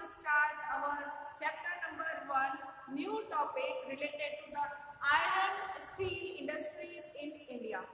start our chapter number 1, new topic related to the iron steel industries in India.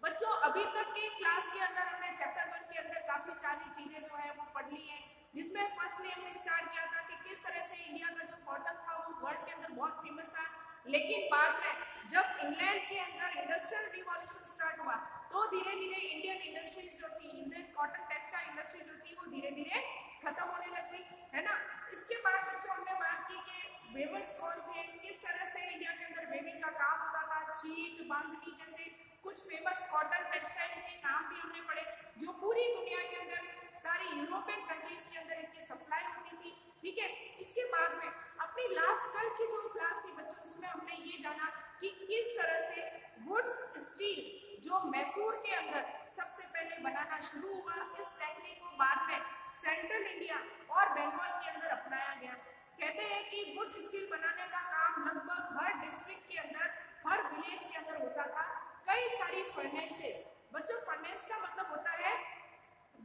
बच्चों अभी तक के class के अंदर हमने चैप्टर 1 के अंदर काफी सारी चीजें जो है वो पढ़ ली है, जिसमें फर्स्टली हमने स्टार्ट किया था कि किस तरह से इंडिया का जो कॉटन था वो वर्ल्ड के अंदर बहुत फेमस था। लेकिन बाद में जब इंग्लैंड के अंदर इंडस्ट्रियल रिवॉल्यूशन स्टार्ट हुआ तो धीरे धीरे इंडियन इंडस्ट्रीज जो थी, इंडियन कॉटन टेक्सटाइल इंडस्ट्री जो थी वो धीरे धीरे खत्म होने लग गई, है ना। इसके बाद बच्चों हमने बात की कि वेवर्स कौन थे, किस तरह से इंडिया के अंदर वेविंग का काम होता था, चीट, बांधनी जैसे कुछ फेमस कॉटन टेक्सटाइल के नाम भी हमने पढ़े, जो पूरी दुनिया के अंदर सारी यूरोपियन कंट्रीज के अंदर इनकी सप्लाई होती थी, ठीक है। इसके बाद में अपनी लास्ट कल की जो क्लास थी बच्चों, उसमें हमने ये जाना कि किस तरह से वुड्स स्टील जो मैसूर के अंदर सबसे पहले बनाना शुरू हुआ, इस टेक्निक को बाद में सेंट्रल इंडिया और बंगाल के अंदर अपनाया गया। कहते हैं कि वुड्स स्टील बनाने का काम लगभग हर डिस्ट्रिक्ट के अंदर, हर विलेज के अंदर होता था। कई सारी फर्नेसेस, बच्चों फर्नेस का मतलब होता है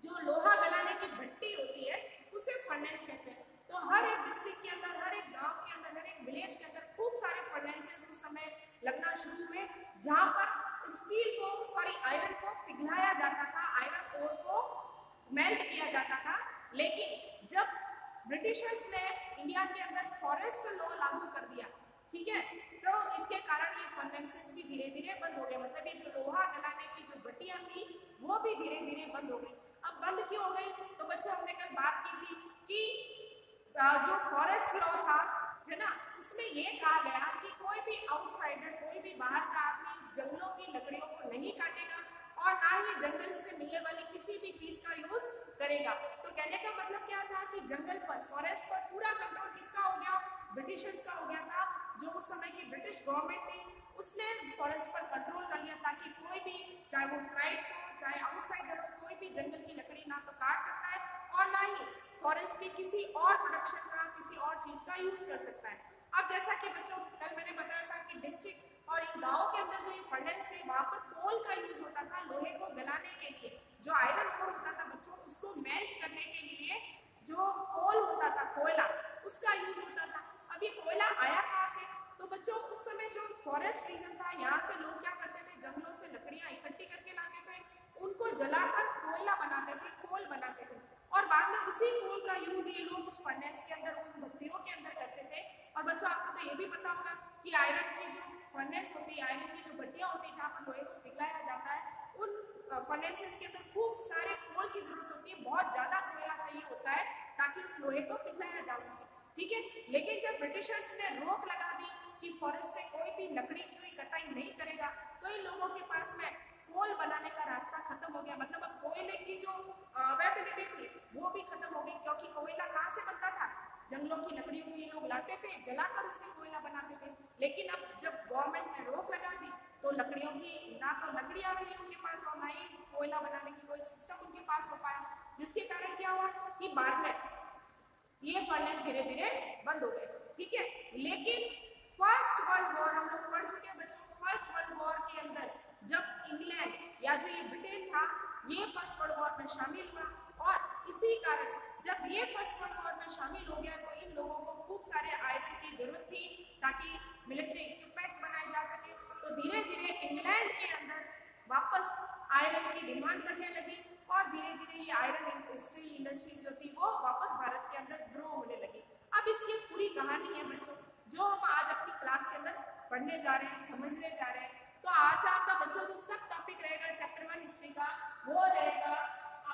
जो लोहा गलाने की भट्टी होती है उसे फर्नेस कहते हैं। तो हर एक डिस्ट्रिक्ट के अंदर, हर एक गांव के अंदर, हर एक विलेज के अंदर खूब सारे फर्नेसेस उस समय लगना शुरू हुए, जहां पर आयरन को पिघलाया जाता था, आयरन ओर को मेल्ट किया जाता था। लेकिन जब ब्रिटिशर्स ने इंडिया के अंदर फॉरेस्ट लॉ लागू कर दिया, ठीक है, तो इसके कारण ये फर्नेसेस भी धीरे धीरे बंद हो गए। मतलब ये जो लोहा गलाने की जो भट्टियां थी वो भी धीरे धीरे बंद हो गई। अब बंद क्यों हो गई? तो बच्चों हमने कल बात की थी कि जो फॉरेस्ट लॉ था, है ना, उसमें ये कहा गया कि कोई भी आउटसाइडर, कोई भी बाहर का आदमी इस जंगलों की लकड़ियों को नहीं काटेगा और ना ही जंगल से मिलने वाली किसी भी चीज का यूज करेगा। तो कहने का मतलब क्या था कि जंगल पर, फॉरेस्ट पर पूरा कंट्रोल किसका हो गया? ब्रिटिशर्स का हो गया था। जो उस समय की ब्रिटिश गवर्नमेंट थी उसने फॉरेस्ट पर कंट्रोल कर लिया ताकि कोई भी, चाहे वो ट्राइब्स हो चाहे आउटसाइडर हो, कोई भी जंगल की लकड़ी ना तो काट सकता है और ना ही फॉरेस्ट की किसी और प्रोडक्शन का, किसी और चीज का यूज कर सकता है। अब जैसा कि बच्चों कल मैंने बताया था कि डिस्ट्रिक्ट और इन गाँव के अंदर जो ये फर्नेस थे वहां पर कोल का यूज होता था लोहे को गलाने के लिए। जो आयरन ओर होता था बच्चों, उसको मेल्ट करने के लिए जो कोल होता था, कोयला, उसका यूज होता था। अब ये कोयला आया कहाँ से? तो बच्चों उस समय जो फॉरेस्ट रीजन था, यहाँ से लोग क्या करते थे, जंगलों से लकड़ियां इकट्ठी करके लाते थे, उनको जलाकर कोयला बनाते थे, कोल बनाते थे और बाद में उसी कोल का यूज ये लोग उस फर्नेस के अंदर, उन भट्टियों के अंदर करते थे। और बच्चों आपको तो ये भी पता होगा कि आयरन की जो फर्नेस होती है, आयरन की जो भट्टियां होती है जहाँ पर लोहे को पिघलाया जाता है, उन फर्नेसेस के अंदर खूब सारे कोल की जरूरत होती है, बहुत ज्यादा कोयला चाहिए होता है ताकि उस लोहे को पिघलाया जा सके, ठीक है। लेकिन जब ब्रिटिशर्स ने रोक लगा दी कि फॉरेस्ट से कोई भी लकड़ी की कटाई नहीं करेगा, तो इन लोगों के पास में कोल बनाने का रास्ता खत्म हो गया। मतलब अब कोयले की जो अवेलेबिलिटी थी वो भी खत्म हो गई, क्योंकि कोयला कहाँ से बनता था? जंगलों की लकड़ियों को ये लोग लाते थे, जलाकर उससे कोयला बनाते थे। लेकिन अब जब गवर्नमेंट ने रोक लगा दी तो लकड़ियों की, ना तो लकड़ियां रही उनके पास और ना ही कोयला बनाने की कोई सिस्टम उनके पास हो पाया, जिसके कारण क्या हुआ कि बाद में ये फर्नेस धीरे धीरे बंद हो गए, ठीक है। लेकिन फर्स्ट वर्ल्ड वॉर हम लोग पढ़ चुके हैं बच्चों। फर्स्ट वर्ल्ड वॉर के अंदर जब इंग्लैंड या जो ये ब्रिटेन था, ये फर्स्ट वर्ल्ड वॉर में शामिल हुआ और इसी कारण जब ये फर्स्ट वर्ल्ड वॉर में शामिल हो गया तो इन लोगों को खूब सारे आयरन की जरूरत थी ताकि मिलिट्री इक्विपमेंट्स बनाए जा सके। तो धीरे धीरे इंग्लैंड के अंदर वापस आयरन की डिमांड बढ़ने लगी और धीरे धीरे ये आयरन इंडस्ट्री जो थी वो वापस भारत के अंदर ग्रो होने लगी। अब इसकी पूरी कहानी है बच्चों, जो हम आज अपनी क्लास के अंदर पढ़ने जा रहे हैं, समझने जा रहे हैं। तो आज आपका बच्चों जो सब टॉपिक रहेगा चैप्टर 1 हिस्ट्री का, वो रहेगा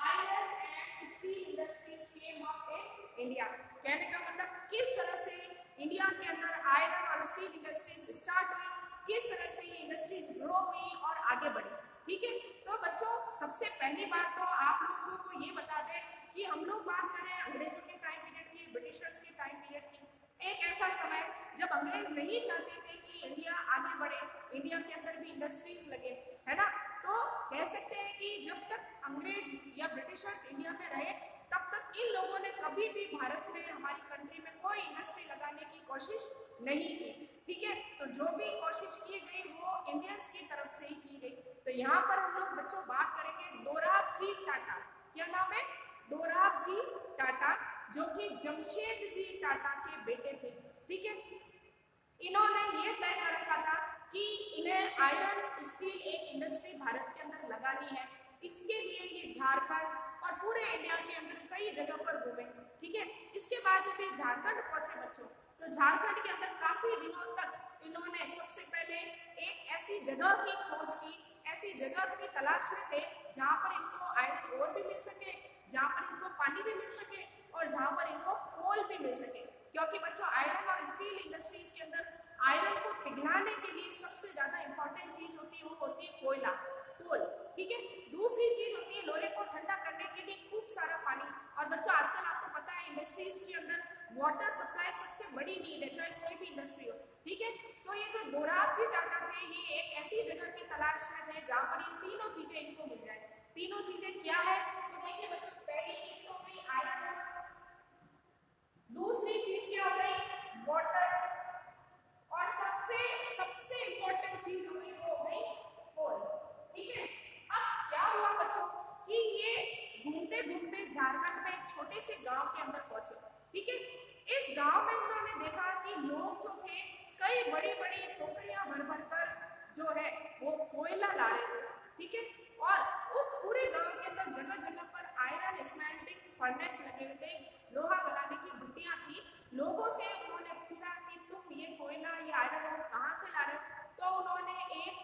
iron and steel industries came up in India. कहने का मतलब किस तरह से इंडिया के अंदर आयरन और स्टील इंडस्ट्रीज स्टार्ट हुई, किस तरह से ये इंडस्ट्रीज ग्रो हुई और आगे बढ़ी, ठीक है। तो बच्चों सबसे पहली बात तो आप लोगों को ये बता दें कि हम लोग बात कर रहे हैं अंग्रेजों के टाइम पीरियड की, ब्रिटिशर्स के टाइम पीरियड की। एक ऐसा समय जब अंग्रेज नहीं चाहते थे कि इंडिया आगे बढ़े, इंडिया के अंदर भी इंडस्ट्रीज लगे, है ना। तो कह सकते हैं कि जब तक अंग्रेज या ब्रिटिशर्स इंडिया में रहे तब तक इन लोगों ने कभी भी भारत में, हमारी कंट्री में कोई इंडस्ट्री लगाने की कोशिश नहीं की, ठीक है। तो जो भी कोशिश की गई वो इंडियंस की तरफ से ही की गई। तो यहाँ पर हम लोग बच्चों बात करेंगे दोराबजी टाटा। क्या नाम है? दोराबजी टाटा। जो कि जमशेद जी टाटा के बेटे थे। ठीक है, इन्होंने ये तय कर रखा था कि इन्हें आयरन स्टील एक इंडस्ट्री भारत के अंदर लगानी है। इसके लिए ये झारखंड और पूरे इंडिया के अंदर कई जगह पर घूमे। ठीक है, इसके बाद जब ये झारखंड पहुंचे बच्चों, तो झारखंड के अंदर काफी दिनों तक इन्होंने सबसे पहले एक ऐसी जगह की खोज की, ऐसी जगह की तलाश में थे जहाँ पर इनको आयरन ओर भी मिल सके, जहाँ पर इनको पानी भी मिल सके और जहाँ पर इनको कोल भी मिल सके। क्योंकि बच्चों आयरन और स्टील इंडस्ट्रीज के अंदर आयरन को पिघलाने के लिए सबसे ज्यादा इंपॉर्टेंट चीज होती है, वो होती है कोयला, कोल। ठीक है, दूसरी चीज होती है लोहे को ठंडा करने के लिए खूब सारा पानी। और बच्चों आजकल आपको पता है इंडस्ट्रीज के अंदर वाटर सप्लाई सबसे बड़ी नीड है, चाहे कोई भी इंडस्ट्री हो। ठीक है, तो ये जो दोराब जी टाटा थे, ये एक ऐसी जगह की तलाश में थे जहाँ पर ये तीनों चीजें इनको मिल जाए। तीनों चीजें क्या है, तो देखिए बच्चों, पहली चीज हो गई आयरन, दूसरी चीज क्या हो गई वाटर, और सबसे इंपॉर्टेंट चीज हो गई वो हो गई कोल। ठीक है, अब क्या हुआ बच्चों कि ये घूमते घूमते झारखंड में एक छोटे से गांव के अंदर पहुंचे। ठीक है, इस गांव में उन्होंने देखा कि लोग जो थे कई बड़ी बड़ी टोकरियां भर भर कर जो है वो कोयला ला रहे थे। ठीक है, और उस पूरे गांव के अंदर जगह जगह पर आयरन स्मेल्टिंग फर्नेस लगे हुए थे, लोहा गलाने की भट्टियां थी। लोगों से उन्होंने पूछा कि तुम ये कोयला, ये आयरन ओर कहाँ से ला रहे हो? तो उन्होंने एक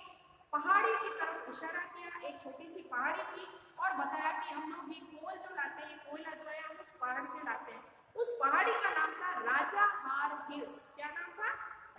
पहाड़ी की तरफ इशारा किया, एक छोटी सी पहाड़ी की, और बताया कि हम लोग ये कोल जो लाते हैं, ये कोयला जो है हम उस पहाड़ से लाते हैं। उस पहाड़ी का नाम था राजाहार हिल्स। क्या नाम था?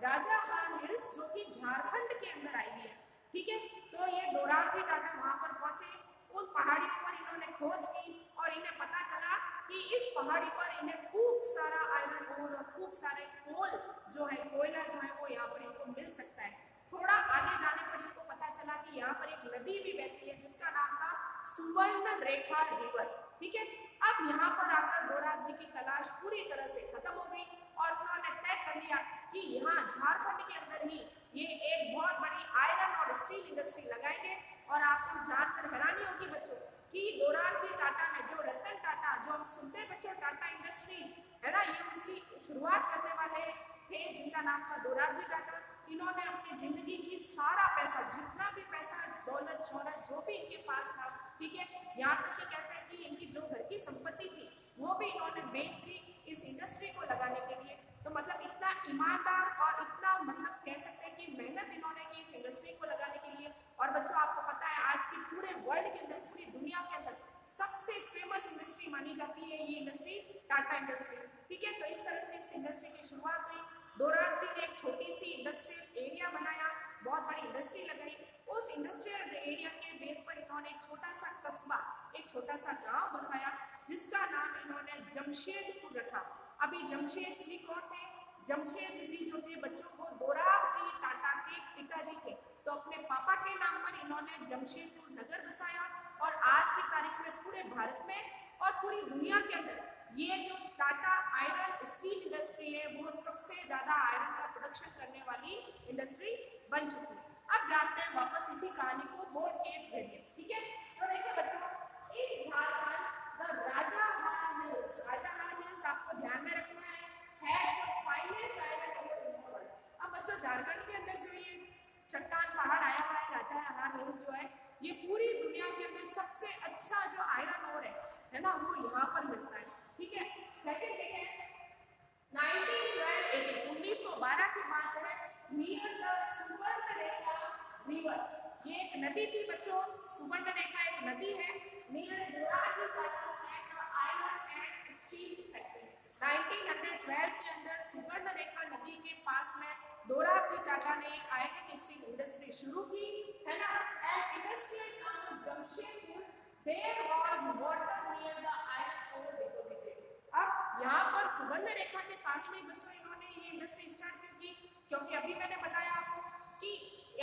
राजाहार हिल्स, जो कि झारखंड के अंदर आई है। ठीक है, तो ये दोराब जी टाटा वहां पर पहुंचे, उन पहाड़ियों पर इन्होंने खोज की और इन्हें पता चला कि इस पहाड़ी पर इन्हें खूब सारा आयरन ओर और खूब सारे कोल जो है, कोयला जो है वो यहाँ पर इनको मिल सकता है। थोड़ा आगे जाने पर इनको पता चला कि यहाँ पर एक नदी भी बहती है जिसका नाम था सुवर्ण रेखा रिवर। ठीक है, अब यहाँ पर आकर दोराब जी की तलाश पूरी तरह से खत्म हो गई और उन्होंने तय कर लिया कि यहाँ झारखंड के अंदर ही ये एक बहुत बड़ी आयरन और स्टील इंडस्ट्री लगाएंगे। और आपको जानकर हैरानी होगी बच्चों कि दोराब जी टाटा ने, जो रतन टाटा, जो हम सुनते हैं बच्चों टाटा इंडस्ट्रीज है ना, ये उसकी शुरुआत करने वाले थे जिनका नाम था दोराब जी टाटा। इन्होंने अपनी जिंदगी की सारा पैसा, जितना भी पैसा, दौलत, शोहरत जो भी इनके पास था, ठीक है, यहाँ तक कि कहते हैं कि इनकी जो घर की संपत्ति थी वो भी इन्होंने बेच दी इस इंडस्ट्री को लगाने के लिए। तो मतलब इतना ईमानदार और इतना मतलब कह सकते हैं कि मेहनत इन्होंने की इस इंडस्ट्री को लगाने के लिए। और बच्चों आपको पता है आज की पूरे वर्ल्ड के अंदर, पूरी दुनिया के अंदर सबसे फेमस इंडस्ट्री मानी जाती है ये इंडस्ट्री, टाटा इंडस्ट्री। ठीक है, तो इस तरह से इस इंडस्ट्री की शुरुआत हुई। दोराब जी ने एक छोटी सी इंडस्ट्रियल एरिया बनाया, बहुत बड़ी इंडस्ट्री लगाई। उस इंडस्ट्रियल एरिया के बेस पर इन्होंने एक छोटा सा कस्बा, एक छोटा सा गांव बसाया जिसका नाम इन्होंने जमशेदपुर रखा। अभी जमशेद जी कौन थे? जमशेद जी जो थे बच्चों, वो दोराब जी टाटा के पिताजी थे। तो अपने पापा के नाम पर इन्होंने जमशेदपुर नगर बसाया और आज की तारीख में पूरे भारत में और पूरी दुनिया के अंदर ये जो टाटा आयरन स्टील इंडस्ट्री है वो सबसे ज्यादा आयरन का प्रोडक्शन करने वाली इंडस्ट्री बन चुकी है। अब जानते हैं वापस इसी कहानी को बोर्ड के जरिए। ठीक है, तो देखिए बच्चों, इस Jharkhand the Rajahar hills, Rajahar hills आपको ध्यान में रखना है the finest iron ore in the world. अब बच्चों झारखंड के अंदर जो ये चट्टान पहाड़ आया हुआ है, राजाहार हिल्स जो है, ये पूरी दुनिया के अंदर सबसे अच्छा जो आयरन ओर है ना, वो यहाँ पर मिलता है। ठीक है, सेकंड देखें 1912 की बात है, नियर द सुवर्ण रेखा रिवर। ये एक नदी थी बच्चों, सुवर्ण रेखा एक नदी है, near Dorab ji Tata set the iron and steel factory. 1912 के अंदर सुवर्ण रेखा नदी के पास में दोराब जी टाटा ने एक आयरन स्टील इंडस्ट्री शुरू की, है ना, and industrial town Jamshedpur, there was water near the iron ore deposited. अब यहाँ पर सुवर्ण रेखा के पास में बच्चों इन्होंने ये इंडस्ट्री स्टार्ट क्यों की? क्योंकि अभी मैंने बताया आपको कि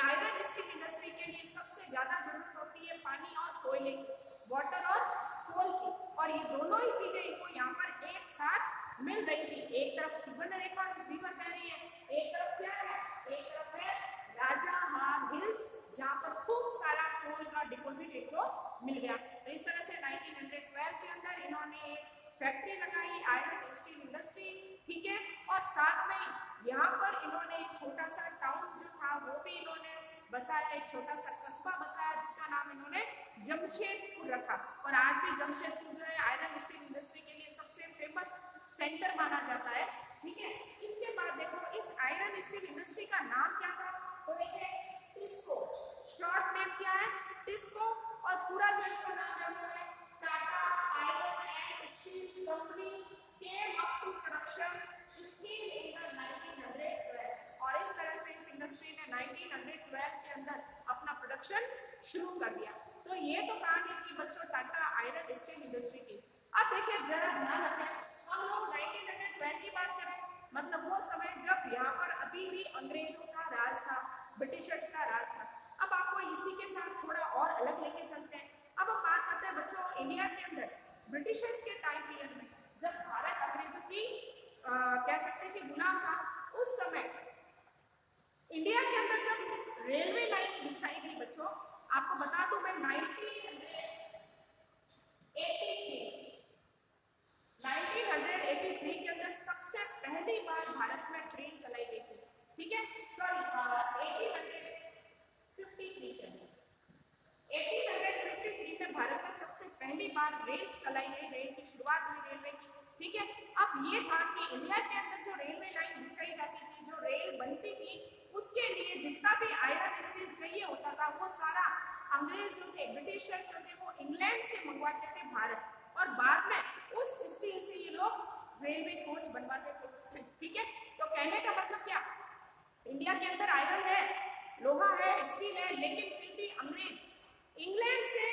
आयरन स्टील इंडस्ट्री के लिए सबसे ज्यादा जरूरत होती है पानी और कोयले की, वाटर और कोल की, और ये दोनों ही चीजें इनको यहाँ पर एक साथ मिल रही थी। एक तरफ सुवर्ण रेखा रिवर बह रही है, एक तरफ क्या है, एक तरफ है राजाहार हिल्स जहाँ पर खूब सारा कोल का डिपॉजिट इनको मिल गया। तो इस तरह से 1912 के अंदर इन्होंने फैक्ट्री लगाई, आयरन स्टील इंडस्ट्री, ठीक है। और साथ में यहाँ पर इन्होंने एक छोटा सा टाउन जो था वो भी इन्होंने बसाया, एक छोटा सा कस्बा बसाया जिसका नाम इन्होंने जमशेदपुर रखा। और आज भी जमशेदपुर जो है आयरन स्टील इंडस्ट्री के लिए सबसे फेमस सेंटर माना जाता है, ठीक है। इसके बाद देखो इस आयरन स्टील इंडस्ट्री का नाम क्या था, तो देखिए टिस्को, शॉर्ट नेम क्या है टिस्को, और पूरा जो इसका नाम है वो है Tata iron and steel company came up to production steel in the 1912। और इस तरह से इस इंडस्ट्री ने 1912 के अंदर अपना प्रोडक्शन शुरू कर दिया। तो ये तो कहानी थी बच्चों टाटा आयरन स्टील इंडस्ट्री की। अब देखिए जरा ध्यान रखें, हम लोग 1912 की बात करें, मतलब वो समय जब यहाँ पर अभी भी अंग्रेजों का राज था, ब्रिटिशर्स का राज था। अब आपको इसी के साथ थोड़ा और अलग लेके चलते हैं। अब हम बात करते हैं बच्चों इंडिया के अंदर ब्रिटिशर्स के टाइम पीरियड में जब भारत अंग्रेजों की कह सकते हैं कि गुलाम था, उस समय इंडिया के अंदर जब रेलवे लाइन बिछाई गई बच्चों, आपको बता दूं मैं 1983 के अंदर सबसे पहली बार भारत में ट्रेन चलाई गई थी, ठीक है। सॉरी 1853 में भारत में सबसे पहली बार रेल चलाई गई, रेल की शुरुआत हुई रेलवे की, ठीक है। अब ये था कि इंडिया के अंदर जो रेलवे लाइन बिछाई जाती थी, जो रेल बनती थी, उसके लिए जितना भी आयरन स्टील चाहिए होता था वो सारा अंग्रेज जो थे, ब्रिटिशर्स जो थे, वो इंग्लैंड से मंगवाते थे भारत, और बाद में उस स्टील से ये लोग रेलवे कोच बनवाते थे, ठीक है। तो कहने का मतलब क्या, इंडिया के अंदर आयरन है, लोहा है, स्टील है, लेकिन फिर भी अंग्रेज इंग्लैंड से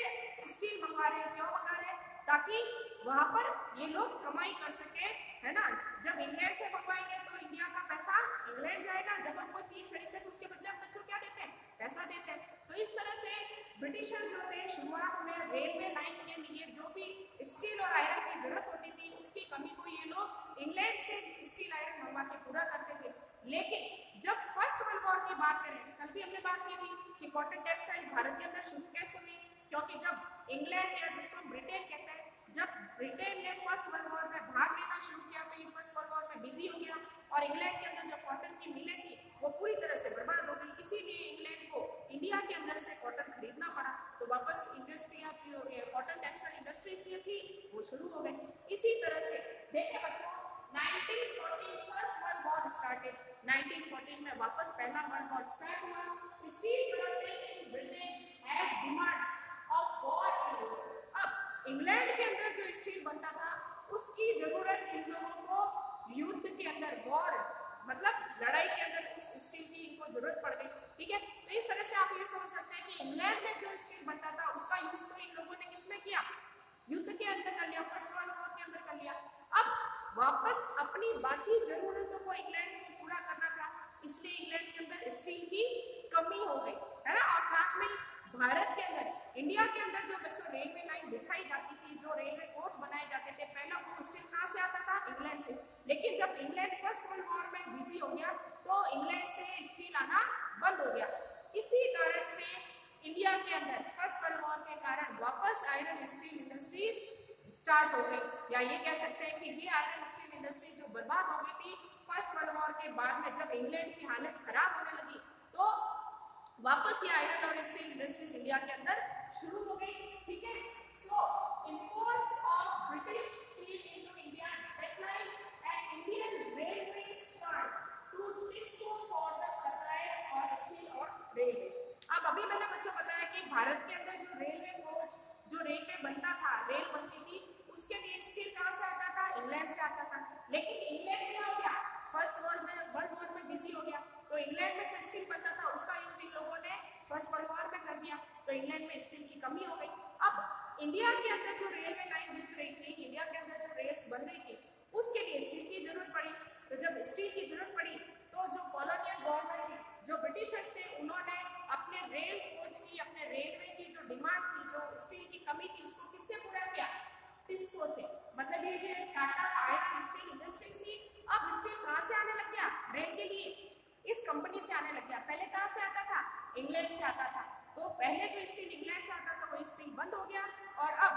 स्टील मंगवा रहे हैं। क्यों मंगा रहे हैं, ताकि वहां पर ये लोग कमाई कर सके, है ना। जब इंग्लैंड से मंगवाएंगे तो इंडिया का पैसा इंग्लैंड जाएगा, जब हम कोई चीज खरीदते हैं तो उसके बदले हम बच्चों क्या देते हैं, पैसा देते हैं। तो इस तरह से ब्रिटिशर जो थे शुरुआत में रेलवे लाइन के लिए जो भी स्टील और आयरन की जरूरत होती थी, उसकी कमी को ये लोग इंग्लैंड से स्टील आयरन मंगवा के पूरा करते थे। लेकिन जब फर्स्ट वर्ल्ड वॉर की बात करें, कल भी हमने बात की थी कि कॉटन टेक्सटाइल भारत के अंदर शुरू कैसे हुई, क्योंकि जब इंग्लैंड या जिसको ब्रिटेन कहते हैं, जब ब्रिटेन ने फर्स्ट वर्ल्ड वॉर में भाग लेना शुरू किया तो ये फर्स्ट वर्ल्ड वॉर में बिजी हो गया, और इंग्लैंड के अंदर जो कॉटन की मिलें थी वो पूरी तरह से बर्बाद हो गई। इसीलिए इंग्लैंड को इंडिया के अंदर से कॉटन खरीदना पड़ा, तो वापस इंडस्ट्रियाँ कॉटन टेक्सटाइल इंडस्ट्रीज थी वो शुरू हो गई। इसी तरह से देखिए बच्चों 1914 फर्स्ट वर्ल्ड वॉर स्टार्टेड, 1914 में वापस पहला वर्ल्ड वॉर स्टार्ट हुआ। Steel production in Britain had demands of war. अब इंग्लैंड के अंदर जो स्टील बनता था उसकी जरूरत इन लोगों को युद्ध के अंदर, वॉर मतलब लड़ाई के अंदर उस स्टील की इनको जरूरत पड़ गई, ठीक है। तो इस तरह से आप ये समझ सकते हैं कि इंग्लैंड में जो स्टील बनता था उसका यूज तो इन लोगों ने किसमें किया, युद्ध के अंदर कर लिया, फर्स्ट वर्ल्ड वॉर के अंदर कर लिया। अब वापस अपनी बाकी जरूरतों को इंग्लैंड को पूरा करना था, इसलिए इंग्लैंड के अंदर स्टील की कमी हो गई, है ना। और साथ में भारत के अंदर, इंडिया के अंदर जो बच्चों रेलवे लाइन बिछाई जाती थी, जो रेलवे कोच बनाए जाते थे, पहला वो स्टील कहाँ से आता था, इंग्लैंड से। लेकिन जब इंग्लैंड फर्स्ट वर्ल्ड वॉर में बिजी हो गया तो इंग्लैंड से स्टील आना बंद हो गया। इसी कारण से इंडिया के अंदर फर्स्ट वर्ल्ड वॉर के कारण वापस आयरन स्टील इंडस्ट्रीज स्टार्ट हो गई, या ये कह सकते हैं कि ये आयरन स्टील इंडस्ट्री जो बर्बाद हो गई थी फर्स्ट वर्ल्ड वॉर के बाद में, जब इंग्लैंड की हालत खराब होने लगी तो वापस ये आयरन और स्टील इंडस्ट्रीज इंडिया के अंदर शुरू हो गई, ठीक है। So imports of British steel into India decline and Indian railways start to TISCO for the supply of steel और रेलवेज। अब अभी मैंने बच्चों बताया कि भारत के अंदर जो रेलवे कोच, जो रेलवे बनता था, रेल बनती थी, उसके लिए स्टील कहाँ से आता था, इंग्लैंड से आता था। लेकिन इंग्लैंड क्या हो गया, फर्स्ट वर्ल्ड वॉर में बिजी हो गया, तो इंग्लैंड में जो स्टील बनता था उसका यूज इन लोगों ने फर्स्ट वर्ल्ड वॉर में कर दिया, तो इंग्लैंड में स्टील की कमी हो गई। अब इंडिया के अंदर जो रेलवे लाइन बिछ रही थी, इंडिया के अंदर जो रेल्स बन रही थी, उसके लिए स्टील की जरूरत पड़ी। तो जब स्टील की जरूरत पड़ी तो जो कॉलोनियल गवर्नमेंट थी, जो ब्रिटिशर्स थे, उन्होंने अपने रेल कोच की, अपने रेलवे की जो डिमांड थी, जो स्टील की कमी थी, उसको किससे पूरा किया, टिस्को से। मतलब ये जो टाटा आयरन स्टील इंडस्ट्रीज थी, अब स्टील कहाँ से आने लग गया, रेल के लिए इस कंपनी से आने लग गया। पहले कहाँ से आता था, इंग्लैंड से आता था। तो पहले जो स्टील इंग्लैंड से आता था वो स्टील बंद हो गया, और अब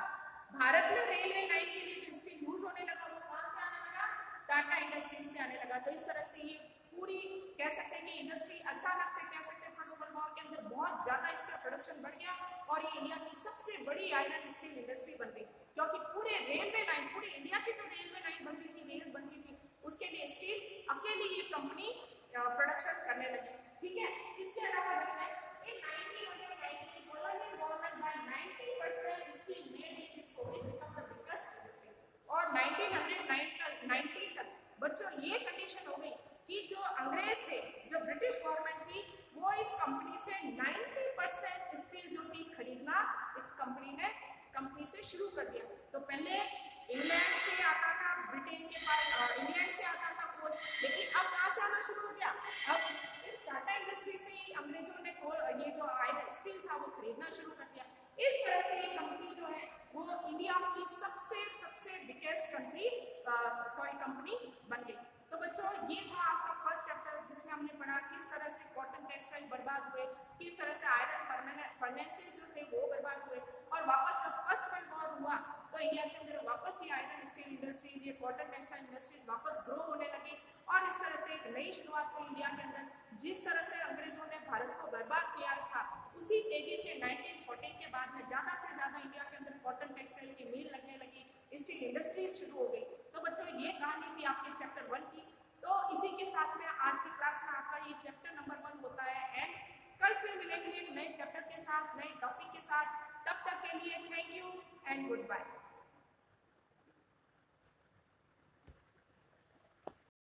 भारत में रेलवे लाइन के लिए जो स्टील यूज होने लगा वो कहाँ से आने लगा? टाटा इंडस्ट्रीज से आने लगा। तो इस तरह से ये पूरी कह सकते हैं कि इंडस्ट्री अचानक से कह सकते हैं फर्स्ट वर्ल्ड वॉर के अंदर बहुत ज्यादा इसका प्रोडक्शन बढ़ गया और ये इंडिया की सबसे बड़ी आयरन स्टील इंडस्ट्री बन गई, क्योंकि पूरे रेलवे लाइन, पूरे इंडिया की जो रेलवे लाइन बनती थी, रेल बनती थी, उसके लिए स्टील अकेली ये कंपनी प्रोडक्शन करने लगी। ठीक है, इसके अलावा इन 1919 colonial government by 90% steel made in this country become the biggest industry। और 1990 तक बच्चों ये कंडीशन हो गई कि जो अंग्रेज थे, जो ब्रिटिश गवर्नमेंट थी, वो इस कंपनी से 90% स्टील जो थी खरीदना इस कंपनी से शुरू कर दिया। तो पहले इंग्लैंड से आता था, ब्रिटेन के पास इंग्लैंड से आता था कोल, लेकिन अब कहाँ से आना शुरू हो गया? अब इस टाटा इंडस्ट्री से ही अंग्रेजों ने ये जो आयरन स्टील था वो खरीदना शुरू कर दिया। इस तरह से ये कंपनी जो है वो इंडिया की सबसे बिगेस्ट कंपनी बन गई। तो बच्चों ये था आपका फर्स्ट चैप्टर, जिसमें हमने पढ़ा किस तरह से कॉटन टेक्सटाइल बर्बाद हुए, किस तरह से आयरन फर्नेसेस जो थे वो बर्बाद हुए, और वापस जब फर्स्ट वर्ल्ड वॉर हुआ तो इंडिया के अंदर वापस ये आयरन स्टील इंडस्ट्रीज, ये कॉटन टेक्सटाइल इंडस्ट्रीज वापस ग्रो होने लगी और इस तरह से एक नई शुरुआत हुई इंडिया के अंदर। जिस तरह से अंग्रेजों ने भारत को बर्बाद किया था, उसी तेजी से 1914 के बाद में ज़्यादा से ज़्यादा इंडिया के अंदर कॉटन टेक्सटाइल की मिल लगने लगी, स्टील इंडस्ट्रीज शुरू हो गई। तो बच्चों ये कहानी थी आपके चैप्टर 1 की। तो इसी के साथ में आज की क्लास में आपका ये चैप्टर नंबर 1 होता है एंड। कल फिर मिलेंगे एक नए चैप्टर के साथ, नए टॉपिक के साथ। तब तक के लिए thank you and good bye.